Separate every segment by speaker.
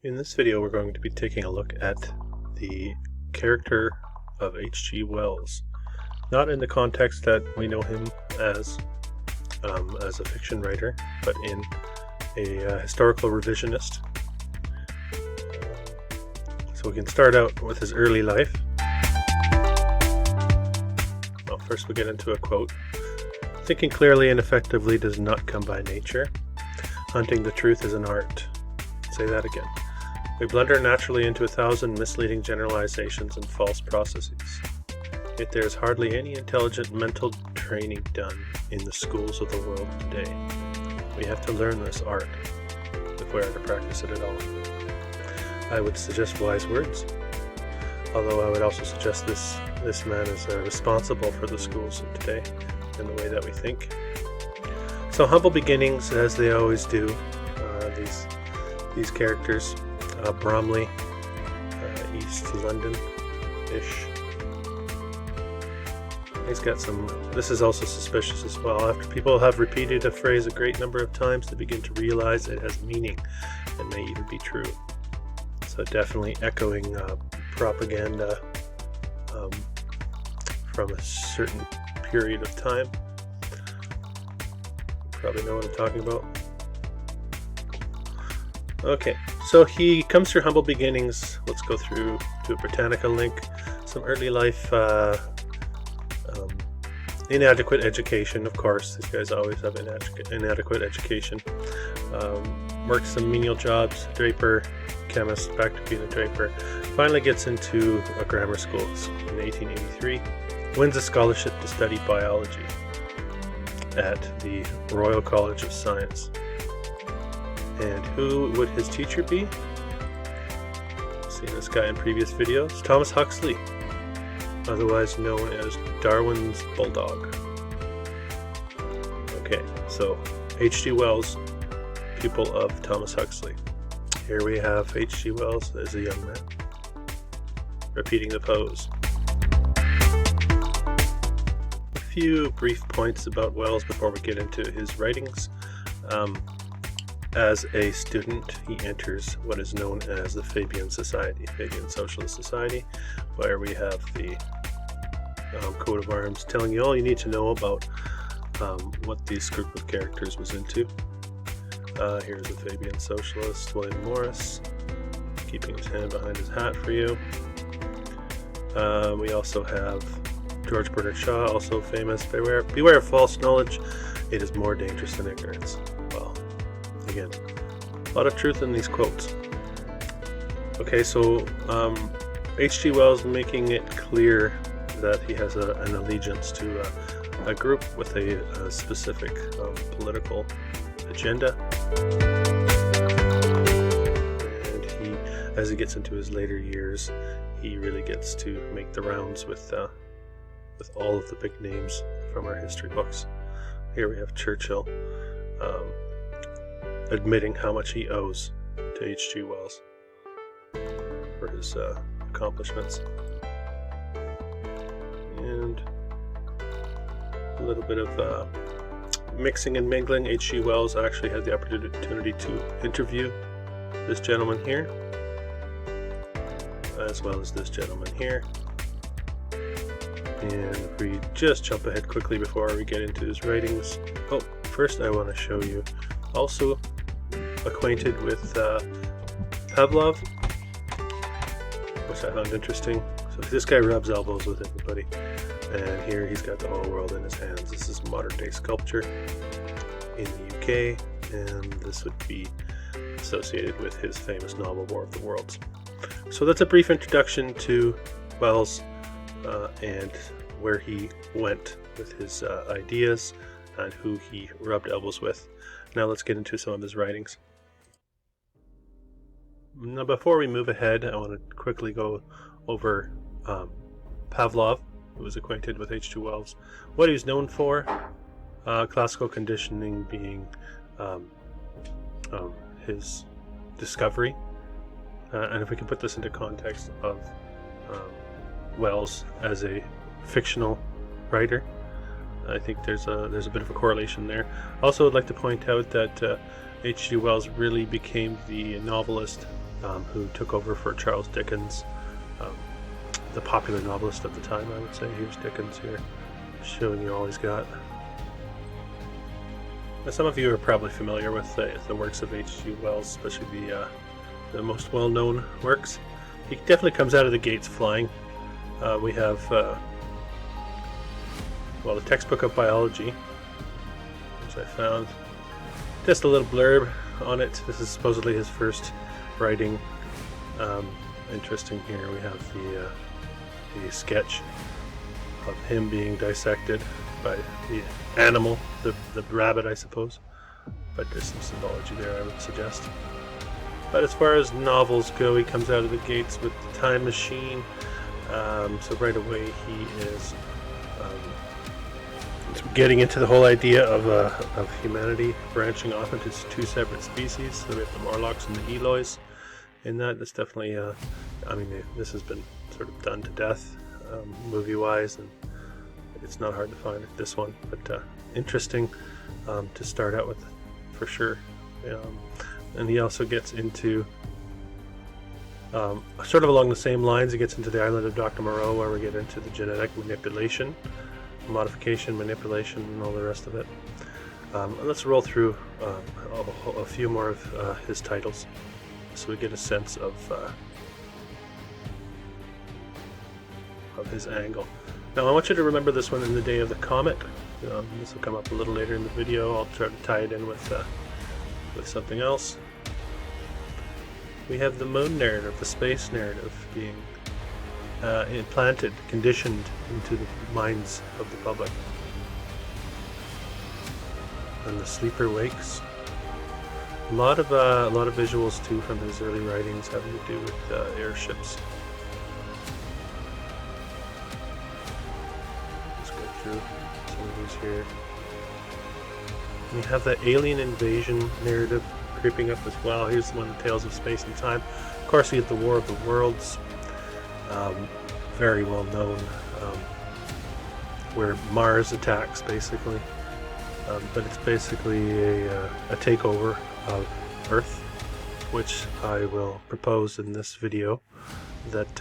Speaker 1: In this video, we're going to be taking a look at the character of H.G. Wells, not in the context that we know him as a fiction writer, but in a historical revisionist. So we can start out with his early life. Well, first we get into a quote. "Thinking clearly and effectively does not come by nature. Hunting the truth is an art." Say that again. "We blunder naturally into 1,000 misleading generalizations and false processes. Yet there is hardly any intelligent mental training done in the schools of the world today. We have to learn this art if we are to practice it at all." I would suggest wise words, although I would also suggest this man is responsible for the schools of today and the way that we think. So humble beginnings, as they always do. These characters, Bromley, East London-ish. He's got some. This is also suspicious as well. After people have repeated a phrase a great number of times, they begin to realize it has meaning and may even be true. So definitely echoing propaganda from a certain period of time. You probably know what I'm talking about. Okay, so he comes through humble beginnings. Let's go through to a Britannica link. Some early life, inadequate education, of course. These guys always have inadequate education. Worked some menial jobs, draper, chemist, back to being a draper. Finally gets into a grammar school in 1883. Wins a scholarship to study biology at the Royal College of Science. And who would his teacher be? Seen this guy in previous videos. Thomas Huxley, otherwise known as Darwin's Bulldog. Okay, so H.G. Wells, pupil of Thomas Huxley. Here we have H.G. Wells as a young man, repeating the pose. A few brief points about Wells before we get into his writings. As a student, he enters what is known as the Fabian Society, Fabian Socialist Society, where we have the coat of arms telling you all you need to know about what this group of characters was into. Here's a Fabian Socialist, William Morris, keeping his hand behind his hat for you. We also have George Bernard Shaw, also famous. Beware of false knowledge. It is more dangerous than ignorance. Well, again, a lot of truth in these quotes. Okay, so H.G. Wells making it clear that he has an allegiance to a group with a specific political agenda. And he, as he gets into his later years, he really gets to make the rounds with all of the big names from our history books. Here we have Churchill admitting how much he owes to H.G. Wells for his accomplishments. And a little bit of mixing and mingling. H.G. Wells actually had the opportunity to interview this gentleman here, as well as this gentleman here. And if we just jump ahead quickly before we get into his writings. Oh, first I want to show you, also acquainted with Pavlov, which I found interesting. So this guy rubs elbows with everybody, and here he's got the whole world in his hands. This is modern day sculpture in the UK, and this would be associated with his famous novel War of the Worlds. So that's a brief introduction to Wells and where he went with his ideas and who he rubbed elbows with. Now let's get into some of his writings. Now before we move ahead, I want to quickly go over Pavlov, who was acquainted with H.G. Wells. What he was known for, classical conditioning being his discovery. And if we can put this into context of Wells as a fictional writer, I think there's a bit of a correlation there. Also, I'd like to point out that H.G. Wells really became the novelist who took over for Charles Dickens, the popular novelist at the time, I would say. Here's Dickens here, showing you all he's got. Now, some of you are probably familiar with the works of H.G. Wells, especially the most well-known works. He definitely comes out of the gates flying. We have, the textbook of biology, which I found. Just a little blurb on it. This is supposedly his first writing. Interesting here, we have the sketch of him being dissected by the animal, the rabbit, I suppose. But there's some symbology there, I would suggest. But as far as novels go, he comes out of the gates with the Time Machine. So right away he is getting into the whole idea of humanity branching off into two separate species. So we have the Morlocks and the Eloys. In that's definitely, this has been sort of done to death, movie-wise, and it's not hard to find this one, but interesting to start out with, for sure. And he also gets into, sort of along the same lines, he gets into the Island of Dr. Moreau, where we get into the genetic manipulation, modification, manipulation, and all the rest of it. Let's roll through a few more of his titles, so we get a sense of his angle. Now I want you to remember this one in the Day of the Comet. This will come up a little later in the video. I'll try to tie it in with something else. We have the moon narrative, the space narrative, being implanted, conditioned into the minds of the public. And the sleeper wakes. A lot of visuals too from his early writings having to do with airships. Let's go through some of these here. We have the alien invasion narrative creeping up as well. Here's one of the Tales of Space and Time. Of course, we have the War of the Worlds, very well known, where Mars attacks basically, but it's basically a takeover of Earth, which I will propose in this video that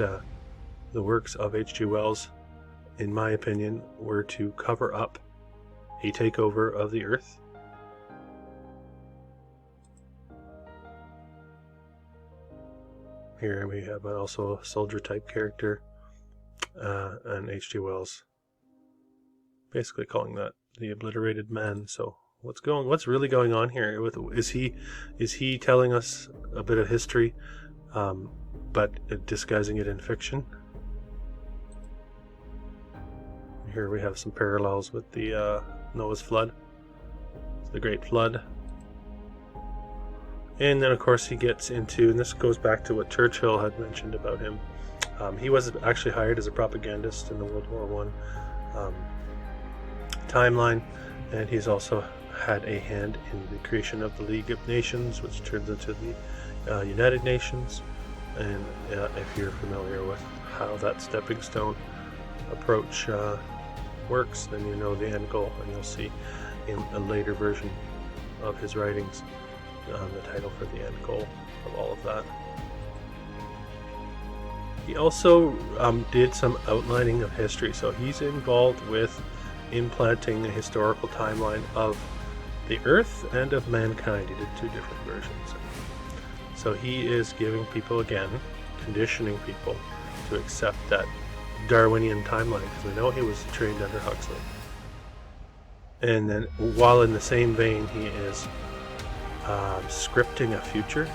Speaker 1: the works of H.G. Wells, in my opinion, were to cover up a takeover of the Earth. Here we have also a soldier type character, and H.G. Wells basically calling that the obliterated man. So what's really going on here? Is he telling us a bit of history, but disguising it in fiction? Here we have some parallels with the Noah's flood, the Great Flood. And then of course he gets into, and this goes back to what Churchill had mentioned about him. He was actually hired as a propagandist in the World War I timeline, and he's also had a hand in the creation of the League of Nations, which turns into the United Nations. And if you're familiar with how that stepping stone approach works, then you know the end goal, and you'll see in a later version of his writings the title for the end goal of all of that. He also did some outlining of history, so he's involved with implanting a historical timeline of the Earth and of mankind. He did two different versions. So he is giving people, again, conditioning people to accept that Darwinian timeline, because we know he was trained under Huxley. And then, while in the same vein, he is scripting a future,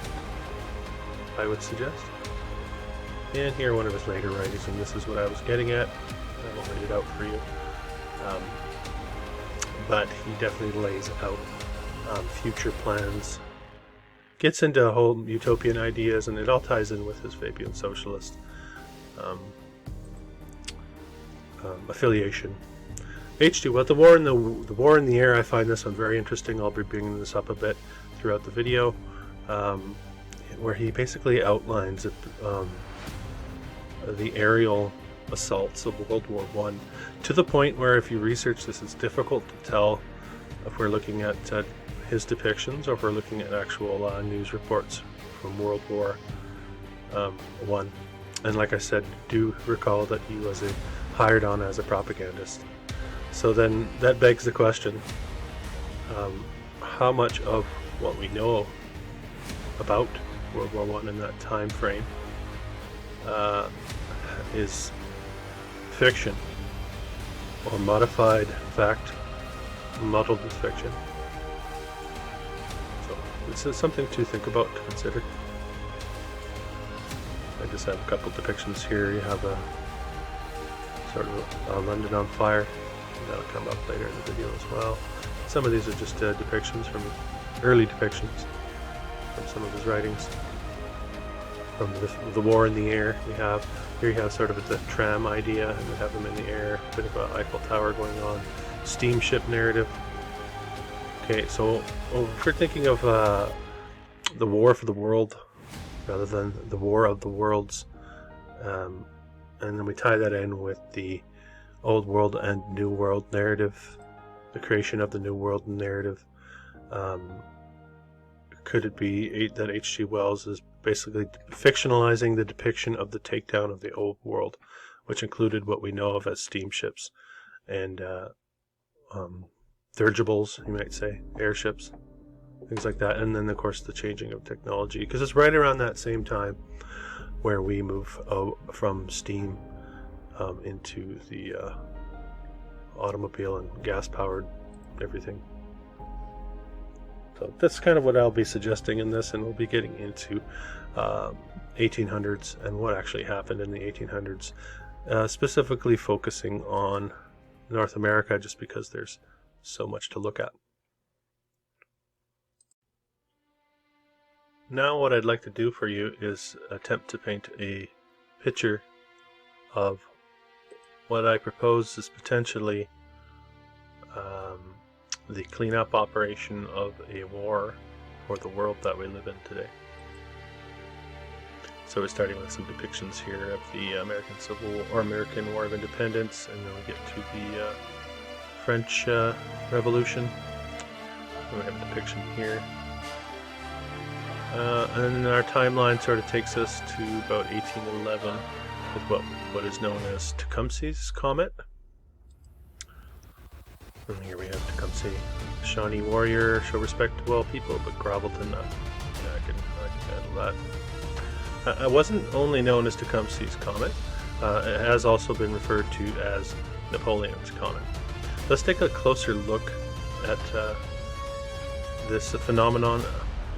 Speaker 1: I would suggest. And here one of his later writings, and this is what I was getting at. I won't read it out for you. But he definitely lays out future plans, gets into whole utopian ideas, and it all ties in with his Fabian socialist affiliation. H.G. Well, the war in the air. I find this one very interesting. I'll be bringing this up a bit throughout the video, where he basically outlines the aerial assaults of World War I, to the point where, if you research this, it's difficult to tell if we're looking at his depictions or if we're looking at actual news reports from World War one. And like I said, do recall that he was hired on as a propagandist. So then that begs the question, how much of what we know about World War I in that time frame is fiction or modified fact muddled with fiction? So this is something to think about, to consider. I just have a couple depictions here. You have a sort of London on fire. That'll come up later in the video as well. Some of these are just depictions from early depictions from some of his writings. From the war in the air, here you have sort of the tram idea, and we have them in the air, a bit of an Eiffel Tower going on, steamship narrative. Okay, so if we're thinking of the war for the world rather than the war of the worlds, and then we tie that in with the old world and new world narrative, the creation of the new world narrative, could it be that H.G. Wells is basically fictionalizing the depiction of the takedown of the old world, which included what we know of as steamships and dirigibles, you might say, airships, things like that, and then of course the changing of technology, because it's right around that same time where we move from steam into the automobile and gas-powered everything. So that's kind of what I'll be suggesting in this, and we'll be getting into 1800s and what actually happened in the 1800s, specifically focusing on North America, just because there's so much to look at. Now what I'd like to do for you is attempt to paint a picture of what I propose is potentially the cleanup operation of a war for the world that we live in today. So we're starting with some depictions here of the American Civil War, or American War of Independence, and then we get to the French Revolution. And we have a depiction here. And then our timeline sort of takes us to about 1811 with what is known as Tecumseh's comet. And here we have Tecumseh, Shawnee warrior, show respect to all people, but grovel to none. Yeah, I can handle that. It wasn't only known as Tecumseh's comet. It has also been referred to as Napoleon's comet. Let's take a closer look at this phenomenon,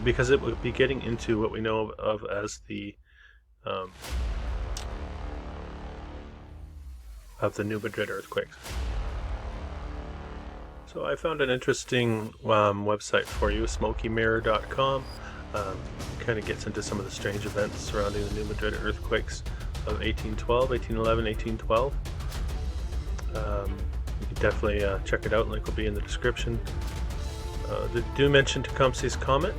Speaker 1: because it will be getting into what we know of as the New Madrid earthquakes. So I found an interesting website for you, smokymirror.com. Kind of gets into some of the strange events surrounding the New Madrid earthquakes of 1811, 1812. You can definitely check it out. Link will be in the description. They do mention Tecumseh's comet,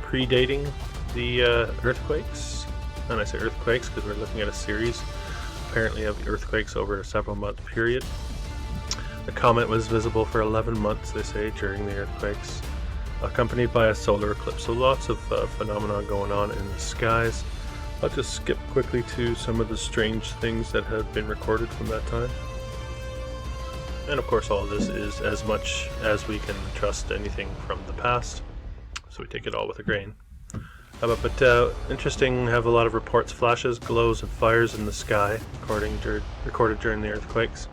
Speaker 1: predating the earthquakes. And I say earthquakes because we're looking at a series, apparently, of earthquakes over a several-month period. The comet was visible for 11 months, they say, during the earthquakes, accompanied by a solar eclipse. So lots of phenomena going on in the skies. I'll just skip quickly to some of the strange things that have been recorded from that time. And of course all of this is as much as we can trust anything from the past, so we take it all with a grain. But interesting, have a lot of reports, flashes, glows, and fires in the sky, recorded during the earthquakes.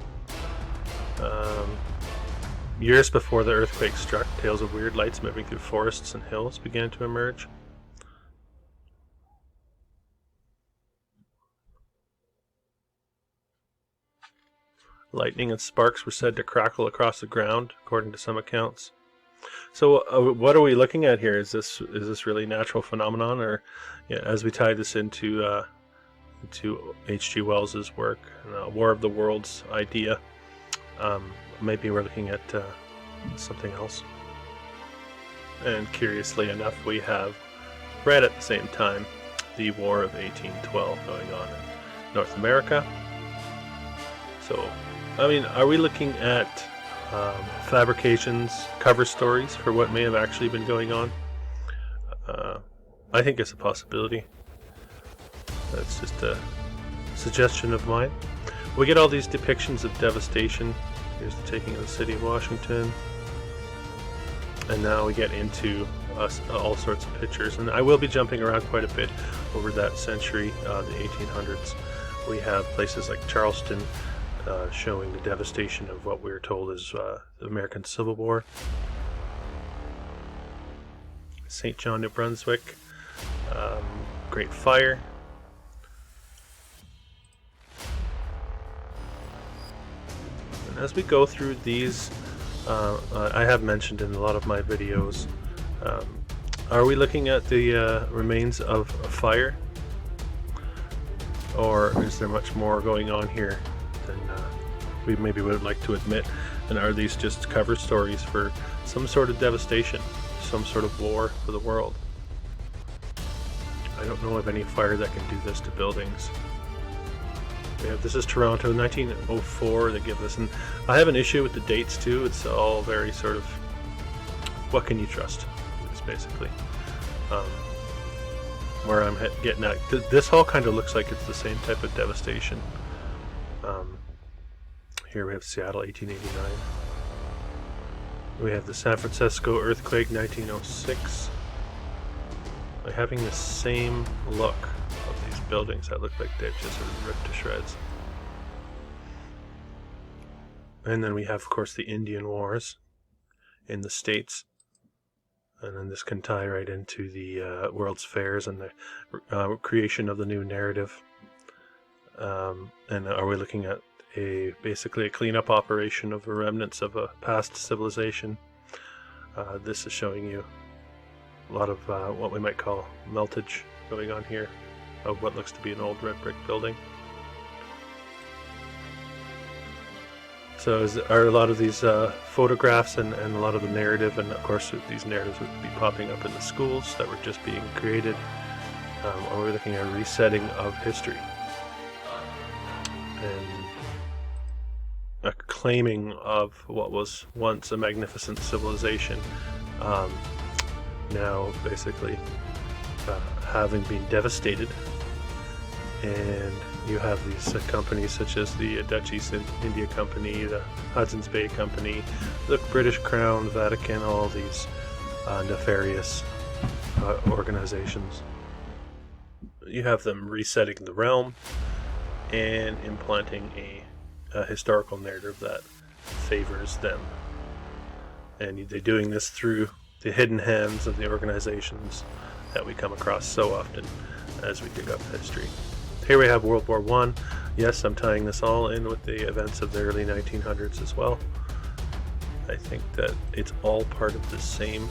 Speaker 1: Years before the earthquake struck, tales of weird lights moving through forests and hills began to emerge. Lightning and sparks were said to crackle across the ground, according to some accounts. So what are we looking at here? Is this really natural phenomenon, or as we tie this into H.G. Wells's work, War of the Worlds idea, maybe we're looking at something else. And curiously enough, we have right at the same time the War of 1812 going on in North America. So, I mean, are we looking at fabrications, cover stories for what may have actually been going on? I think it's a possibility. That's just a suggestion of mine. We get all these depictions of devastation. Here's the taking of the city of Washington. And now we get into all sorts of pictures. And I will be jumping around quite a bit over that century, the 1800s. We have places like Charleston showing the devastation of what we're told is the American Civil War. St. John, New Brunswick. Great Fire. And as we go through these, I have mentioned in a lot of my videos, are we looking at the remains of a fire? Or is there much more going on here than we maybe would like to admit? And are these just cover stories for some sort of devastation, some sort of war for the world? I don't know of any fire that can do this to buildings. This is Toronto, 1904, they give this, and I have an issue with the dates too. It's all very sort of, what can you trust? It's basically where I'm getting at. This all kind of looks like it's the same type of devastation. Here we have Seattle, 1889. We have the San Francisco earthquake, 1906. We're having the same look of these buildings that look like they've just sort of ripped to shreds. And then we have, of course, the Indian Wars in the States. And then this can tie right into the World's Fairs and the creation of the new narrative. And are we looking at basically a cleanup operation of the remnants of a past civilization? This is showing you a lot of what we might call meltage going on here of what looks to be an old red brick building. So are a lot of these photographs and a lot of the narrative, and of course these narratives would be popping up in the schools that were just being created, or we're looking at a resetting of history and a claiming of what was once a magnificent civilization, now basically having been devastated. And you have these companies such as the Dutch East India Company, the Hudson's Bay Company, the British Crown, Vatican, all these nefarious organizations. You have them resetting the realm and implanting a historical narrative that favors them. And they're doing this through the hidden hands of the organizations that we come across so often as we dig up history. Here we have World War I. Yes, I'm tying this all in with the events of the early 1900s as well. I think that it's all part of the same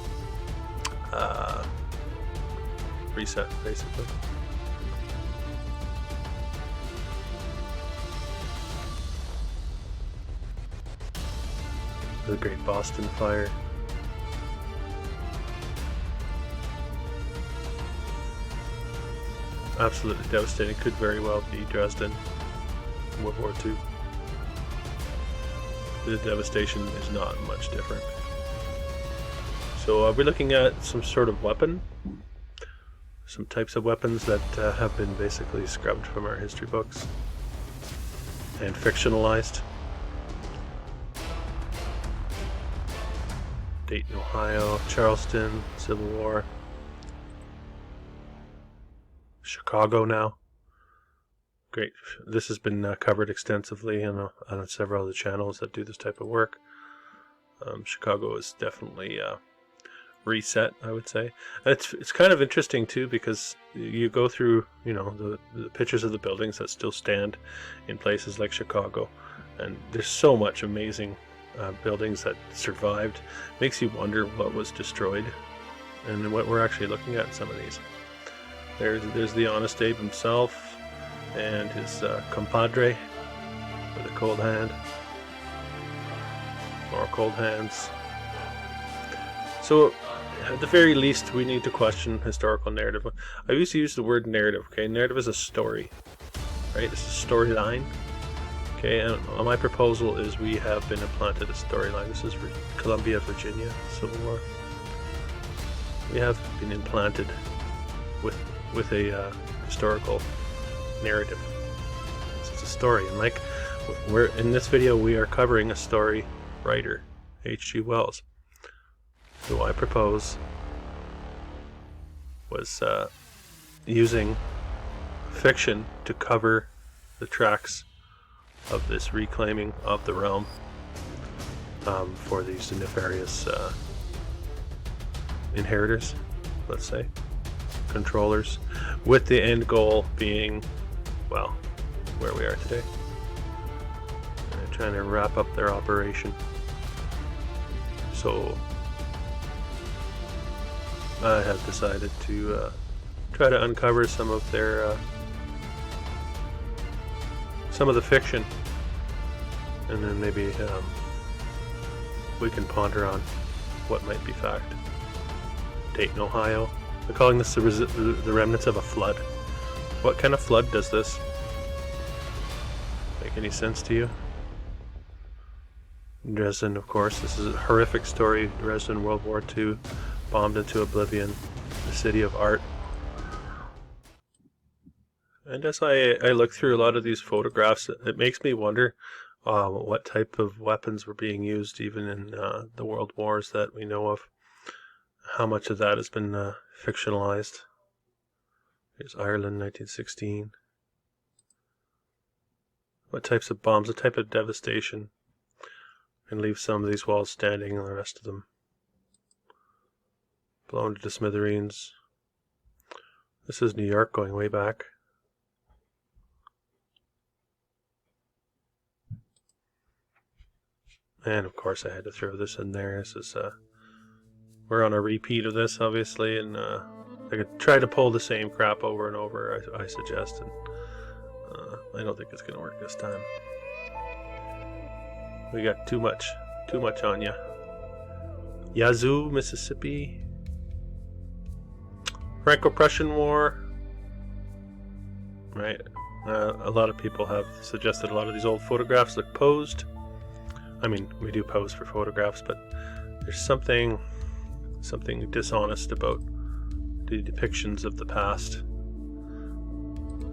Speaker 1: reset, basically. The Great Boston Fire. Absolutely devastating. Could very well be Dresden, World War II. The devastation is not much different. So we're looking at some sort of weapon, some types of weapons that have been basically scrubbed from our history books and fictionalized. Dayton, Ohio, Charleston, Civil War. Chicago now. Great. This has been covered extensively on several of the channels that do this type of work. Chicago is definitely reset, I would say. And it's kind of interesting too, because you go through, the pictures of the buildings that still stand in places like Chicago, and there's so much amazing buildings that survived. Makes you wonder what was destroyed and what we're actually looking at in some of these. There's the Honest Abe himself and his compadre with a cold hand. More cold hands. So, at the very least, we need to question historical narrative. I used to use the word narrative, okay? Narrative is a story, right? It's a storyline, okay? And my proposal is we have been implanted a storyline. This is Columbia, Virginia, Civil War. We have been implanted with a historical narrative. It's a story, and like we're in this video, we are covering a story writer, H.G. Wells, who I propose was using fiction to cover the tracks of this reclaiming of the realm for these nefarious inheritors, let's say, controllers, with the end goal being, well, where we are today. They're trying to wrap up their operation. So I have decided to try to uncover some of their some of the fiction, and then maybe we can ponder on what might be fact. Dayton, Ohio. They're calling this the remnants of a flood. What kind of flood does this make any sense to you? Dresden, of course. This is a horrific story. Dresden, World War II, bombed into oblivion. The city of art. And as I look through a lot of these photographs, it makes me wonder what type of weapons were being used even in the world wars that we know of. How much of that has been fictionalized. Here's Ireland, 1916. What types of bombs, what type of devastation, and leave some of these walls standing and the rest of them blown to smithereens. This is New York, going way back. And of course I had to throw this in there. This is we're on a repeat of this, obviously, and I could try to pull the same crap over and over, I suggest, and I don't think it's going to work this time. We got too much on ya. Yazoo, Mississippi. Franco-Prussian War. Right. A lot of people have suggested a lot of these old photographs look posed. I mean, we do pose for photographs, but there's something dishonest about the depictions of the past,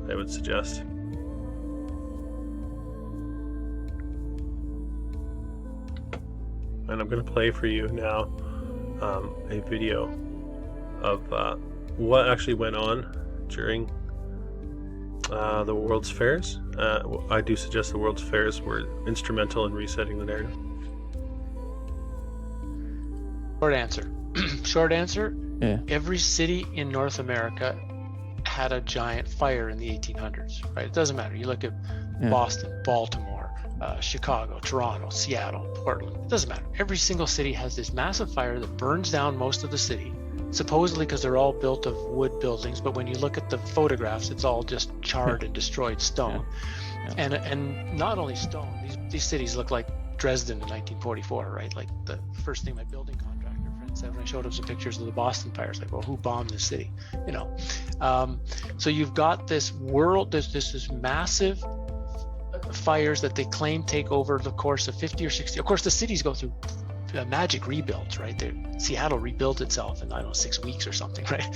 Speaker 1: I would suggest. And I'm going to play for you now a video of what actually went on during the World's Fairs. I do suggest the World's Fairs were instrumental in resetting the narrative.
Speaker 2: Short answer,
Speaker 3: Yeah.
Speaker 2: every city in North America had a giant fire in the 1800s, right? It doesn't matter. You look at Boston, Baltimore, Chicago, Toronto, Seattle, Portland. It doesn't matter. Every single city has this massive fire that burns down most of the city, supposedly because they're all built of wood buildings, but when you look at the photographs, it's all just charred and destroyed stone. And not only stone, these cities look like Dresden in 1944, right? Like the first thing my building contractor friend said when I showed him some pictures of the Boston fires, like, well, who bombed this city? You know. So you've got this world, this massive fires that they claim take over the course of 50 or 60. Of course, the cities go through magic rebuilds, right? Seattle rebuilt itself in, I don't know, 6 weeks or something, right?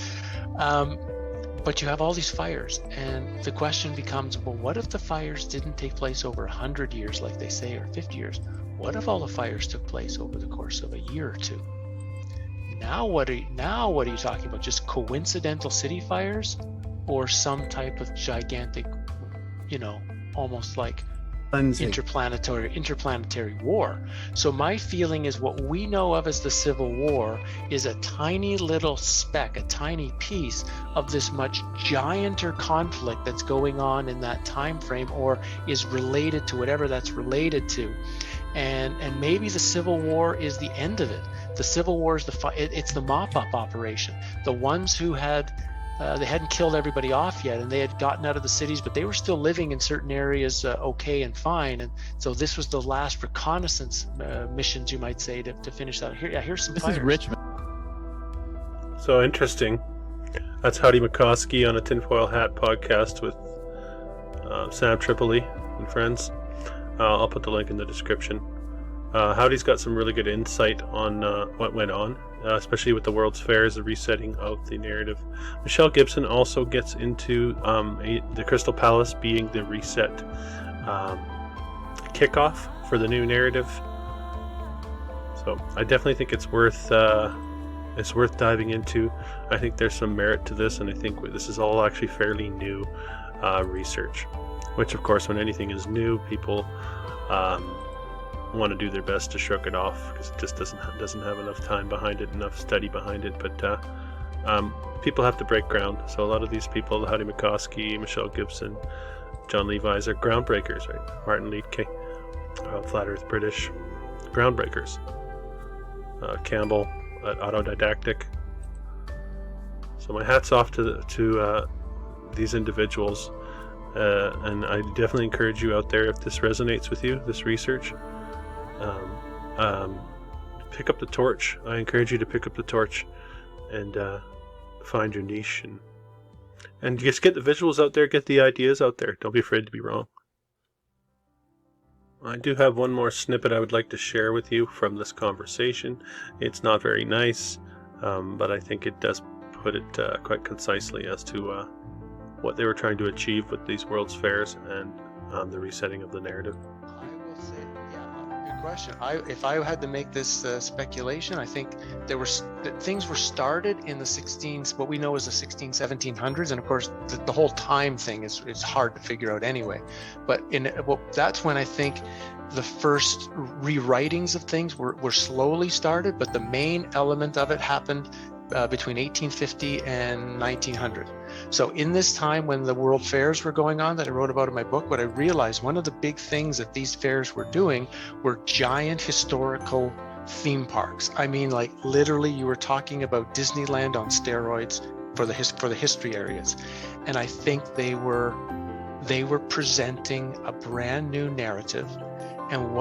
Speaker 2: But you have all these fires, and the question becomes, well, what if the fires didn't take place over 100 years like they say, or 50 years? What if all the fires took place over the course of a year or two? Now what are you talking about? Just coincidental city fires, or some type of gigantic, almost like interplanetary war? So my feeling is what we know of as the Civil War is a tiny little speck, a tiny piece of this much gianter conflict that's going on in that time frame, or is related to whatever that's related to. And maybe the Civil War is the end of it. The Civil War is it's the mop-up operation. The ones who had they hadn't killed everybody off yet, and they had gotten out of the cities, but they were still living in certain areas okay and fine. And so this was the last reconnaissance missions, you might say, to finish that. Here's some fires.
Speaker 3: This is Richmond.
Speaker 1: So interesting. That's Howdie Mickoski on a TinfoilHat podcast with Sam Tripoli and friends. I'll put the link in the description. Howdie's got some really good insight on what went on especially with the World's Fairs, the resetting of the narrative. Michelle Gibson also gets into the Crystal Palace being the reset kickoff for the new narrative. So I definitely think it's worth diving into. I think there's some merit to this, and I think this is all actually fairly new research. Which, of course, when anything is new, people want to do their best to shrug it off because it just doesn't have enough time behind it, enough study behind it. But people have to break ground. So a lot of these people, Howdie Mickoski, Michelle Gibson, John Levi's, are groundbreakers, right? Martin Liedtke, Flat Earth British, groundbreakers. Campbell at Autodidactic. So my hat's off to these individuals. And I definitely encourage you out there, if this resonates with you, this research, pick up the torch. I encourage you to pick up the torch and find your niche and just get the visuals out there, get the ideas out there. Don't be afraid to be wrong. I do have one more snippet I would like to share with you from this conversation. It's not very nice, but I think it does put it quite concisely as to what they were trying to achieve with these World's Fairs and the resetting of the narrative.
Speaker 2: I will say, yeah, good question. If I had to make this speculation, I think things were started in the what we know as the 1700s, and of course the whole time thing is hard to figure out anyway. But that's when I think the first rewritings of things were slowly started, but the main element of it happened between 1850 and 1900. So in this time when the World Fairs were going on that I wrote about in my book, what I realized, one of the big things that these fairs were doing were giant historical theme parks. I mean, like literally you were talking about Disneyland on steroids for the history areas. And I think they were presenting a brand new narrative. And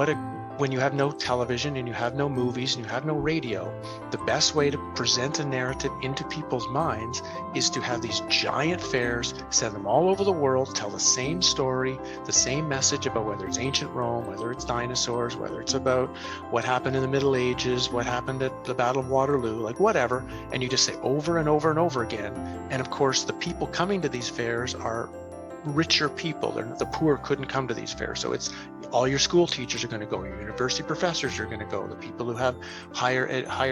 Speaker 2: when you have no television and you have no movies and you have no radio, the best way to present a narrative into people's minds is to have these giant fairs, send them all over the world, tell the same story, the same message about whether it's ancient Rome, whether it's dinosaurs, whether it's about what happened in the Middle Ages, what happened at the Battle of Waterloo, like whatever. And you just say over and over and over again. And of course, the people coming to these fairs are richer people. The poor couldn't come to these fairs. So it's all your school teachers are going to go, your university professors are going to go, the people who have higher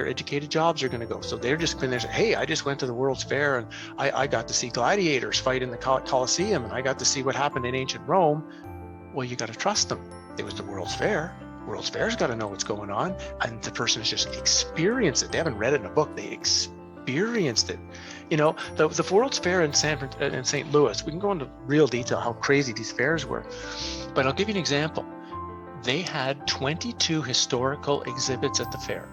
Speaker 2: educated jobs are going to go. So they're just going to say, hey, I just went to the World's Fair and I got to see gladiators fight in the Colosseum and I got to see what happened in ancient Rome. Well, you got to trust them. It was the World's Fair. World's Fair's got to know what's going on, and the person has just experienced it. They haven't read it in a book. They experienced it. You know, the World's Fair in St. Louis, we can go into real detail how crazy these fairs were, but I'll give you an example. They had 22 historical exhibits at the fair.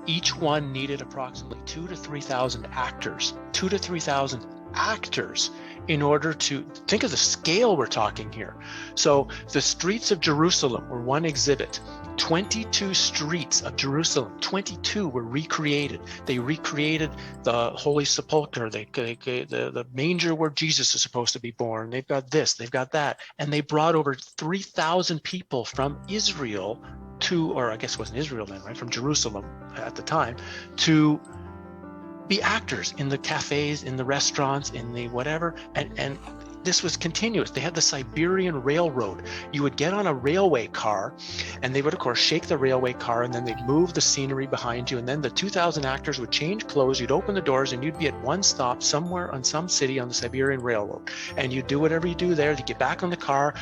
Speaker 2: Each one needed approximately 2,000 to 3,000 actors. 2,000 to 3,000 actors in order to think of the scale we're talking here. So the streets of Jerusalem were one exhibit. 22 streets of Jerusalem, 22 were recreated. They recreated the Holy Sepulchre, the manger where Jesus is supposed to be born. They've got this, they've got that. And they brought over 3,000 people from Israel or I guess it wasn't Israel then, right? From Jerusalem at the time, to be actors in the cafes, in the restaurants, in the whatever. And this was continuous. They had the Siberian Railroad. You would get on a railway car and they would of course shake the railway car and then they'd move the scenery behind you, and then the 2,000 actors would change clothes, you'd open the doors and you'd be at one stop somewhere on some city on the Siberian Railroad, and you'd do whatever you do there. You get back on the car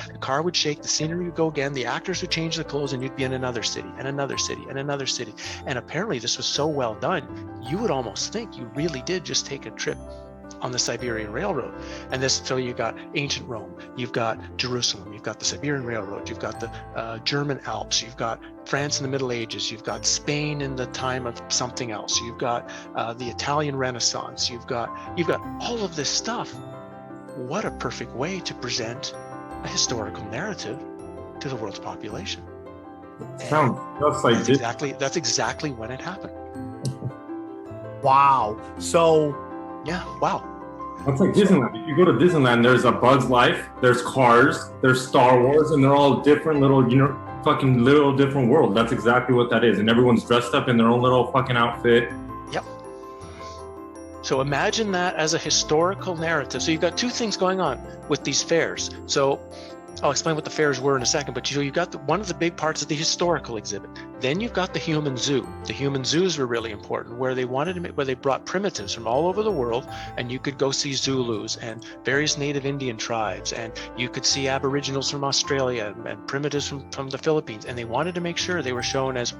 Speaker 2: would shake, the scenery would go again, the actors would change the clothes, and you'd be in another city and another city and another city. And apparently this was so well done, you would almost think you really did just take a trip on the Siberian Railroad. And so you got ancient Rome, you've got Jerusalem, you've got the Siberian Railroad, you've got the German Alps, you've got France in the Middle Ages, you've got Spain in the time of something else, you've got the Italian Renaissance, you've got all of this stuff. What a perfect way to present a historical narrative to the world's population.
Speaker 3: Sounds just like
Speaker 2: that's exactly when it happened.
Speaker 4: Wow. So
Speaker 2: yeah, wow.
Speaker 3: That's like Disneyland. If you go to Disneyland, there's a Bug's Life, there's Cars, there's Star Wars, and they're all different little, fucking little different world. That's exactly what that is. And everyone's dressed up in their own little fucking outfit.
Speaker 2: Yep. So imagine that as a historical narrative. So you've got two things going on with these fairs. So I'll explain what the fairs were in a second, but you've got one of the big parts of the historical exhibit. Then you've got the human zoo. The human zoos were really important, where they brought primitives from all over the world, and you could go see Zulus and various native Indian tribes, and you could see Aboriginals from Australia and primitives from the Philippines, and they wanted to make sure they were shown as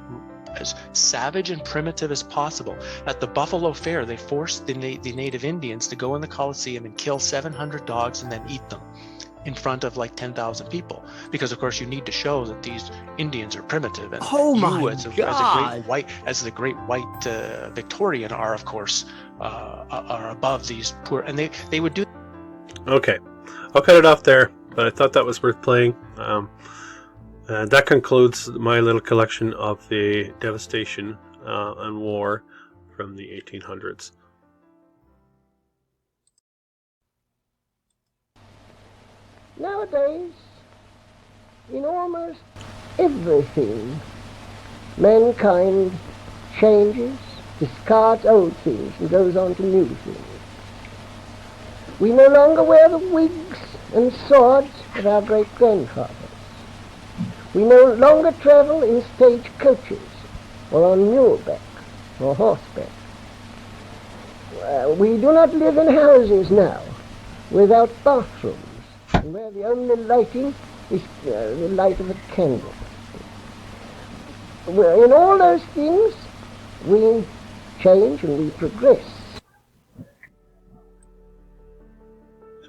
Speaker 2: savage and primitive as possible. At the Buffalo Fair, they forced the native Indians to go in the Coliseum and kill 700 dogs and then eat them in front of like 10,000 people, because of course you need to show that these Indians are primitive, and as the great white Victorian are, of course, are above these poor, and they would do.
Speaker 1: Okay, I'll cut it off there, but I thought that was worth playing. That concludes my little collection of the devastation and war from the 1800s.
Speaker 4: Nowadays, in almost everything, mankind changes, discards old things and goes on to new things. We no longer wear the wigs and swords of our great-grandfathers. We no longer travel in stage coaches or on muleback or horseback. We do not live in houses now without bathrooms, and where the only lighting is the light of a candle. In all those things, we change and we progress.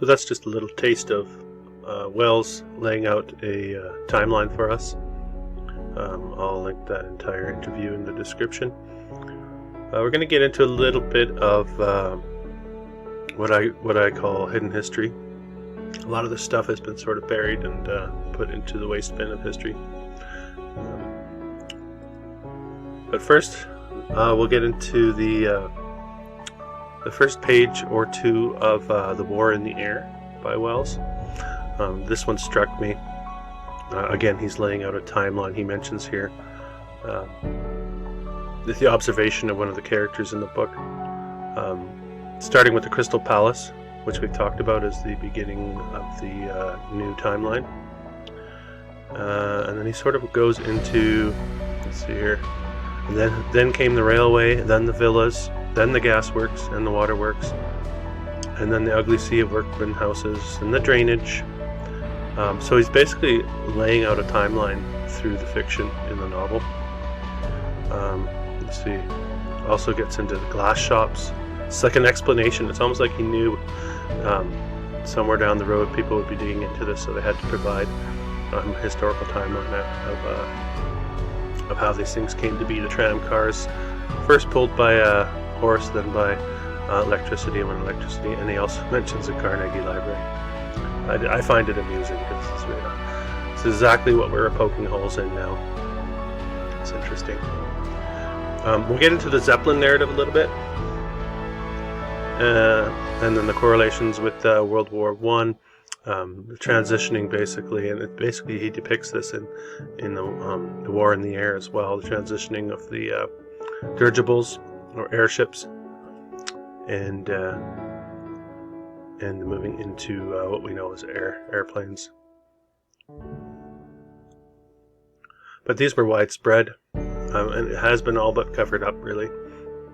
Speaker 1: So that's just a little taste of Wells laying out a timeline for us. I'll link that entire interview in the description. We're going to get into a little bit of what I call hidden history. A lot of this stuff has been sort of buried and put into the waste bin of history. But first, we'll get into the first page or two of The War in the Air by Wells. This one struck me. Again, he's laying out a timeline. He mentions here the observation of one of the characters in the book, starting with the Crystal Palace, which we've talked about as the beginning of the new timeline. And then he sort of goes into, let's see here, and then came the railway, then the villas, then the gasworks and the waterworks, and then the ugly sea of workmen houses and the drainage. So he's basically laying out a timeline through the fiction in the novel. Let's see, also gets into the glass shops. It's like an explanation. It's almost like he knew somewhere down the road people would be digging into this, so they had to provide a historical timeline of how these things came to be. The tram cars, first pulled by a horse, then by electricity, and he also mentions the Carnegie Library. I find it amusing because it's exactly what we're poking holes in now. It's interesting. We'll get into the Zeppelin narrative a little bit, and then the correlations with World War I, the transitioning basically, and he depicts this in the War in the Air as well, the transitioning of the dirigibles or airships, and moving into what we know as airplanes. But these were widespread, and it has been all but covered up, really.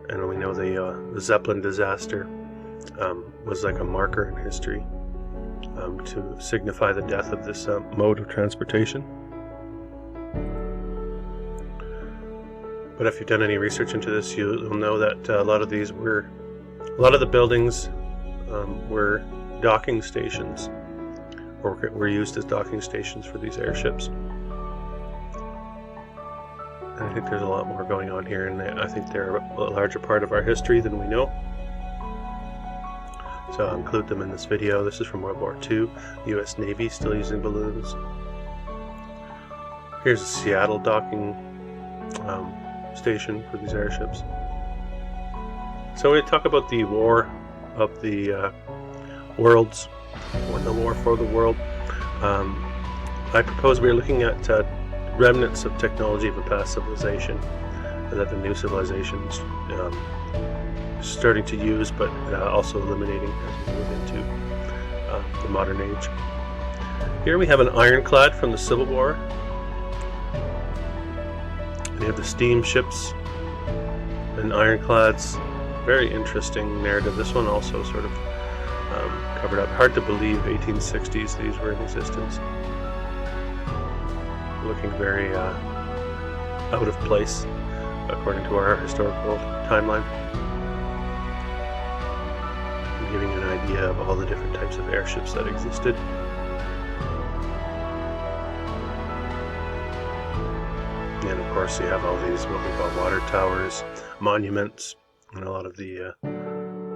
Speaker 1: And we know the Zeppelin disaster was like a marker in history to signify the death of this mode of transportation. But if you've done any research into this, you'll know that a lot of the buildings were docking stations, or were used as docking stations for these airships. And I think there's a lot more going on here, and I think they're a larger part of our history than we know. So I'll include them in this video. This is from World War II. The U.S. Navy still using balloons. Here's a Seattle docking station for these airships. So we talk about the war of the worlds, or the war for the world. I propose we're looking at remnants of technology of a past civilization, that the new civilization's starting to use, but also eliminating as we move into the modern age. Here we have an ironclad from the Civil War. We have the steamships and ironclads. Very interesting narrative. This one also sort of covered up. Hard to believe 1860s these were in existence. Looking very out of place according to our historical timeline. And giving you an idea of all the different types of airships that existed. And of course you have all these what we call water towers, monuments in a lot of the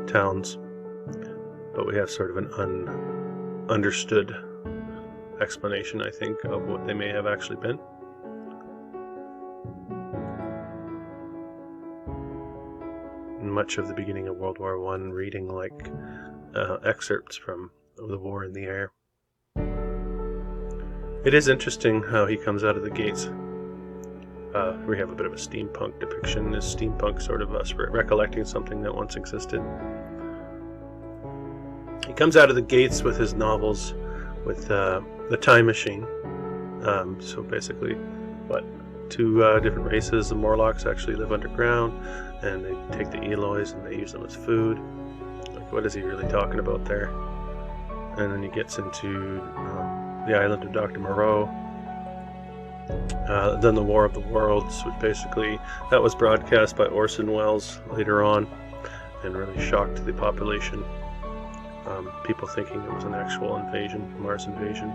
Speaker 1: towns. But we have sort of an understood explanation, I think, of what they may have actually been. Much of the beginning of World War I reading like excerpts from The War in the Air. It is interesting how he comes out of the gates. We have a bit of a steampunk depiction. Is steampunk sort of us recollecting something that once existed? He comes out of the gates with his novels with the time machine. So basically, two different races. The Morlocks actually live underground, and they take the Eloys and they use them as food. Like, what is he really talking about there? And then he gets into the island of Dr. Moreau. Then the War of the Worlds, which basically that was broadcast by Orson Welles later on, and really shocked the population. People thinking it was an actual invasion, Mars invasion.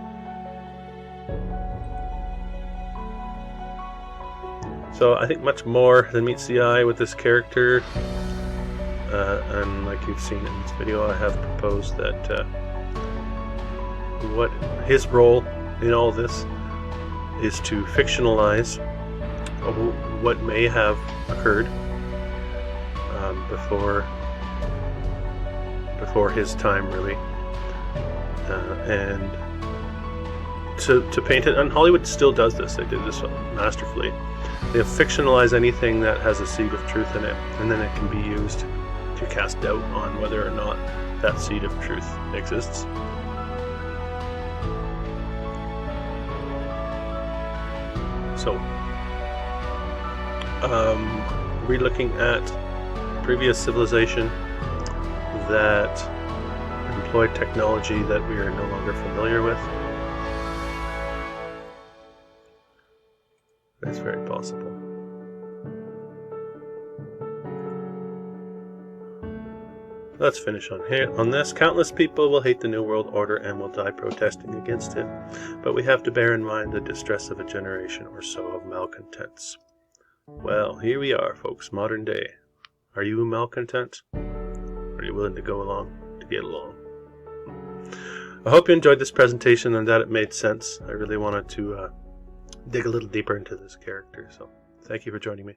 Speaker 1: So I think much more than meets the eye with this character, and like you've seen in this video, I have proposed that what his role in all this is to fictionalize what may have occurred before his time, really, and to paint it. And Hollywood still does this. They did this masterfully. They fictionalize anything that has a seed of truth in it, and then it can be used to cast doubt on whether or not that seed of truth exists. So, we're looking at previous civilization that employed technology that we are no longer familiar with. That's very possible. Let's finish on this. Countless people will hate the New World Order and will die protesting against it, but we have to bear in mind the distress of a generation or so of malcontents. Well, here we are, folks, modern day. Are you a malcontent? Are you willing to go along to get along? I hope you enjoyed this presentation and that it made sense. I really wanted to dig a little deeper into this character, so thank you for joining me.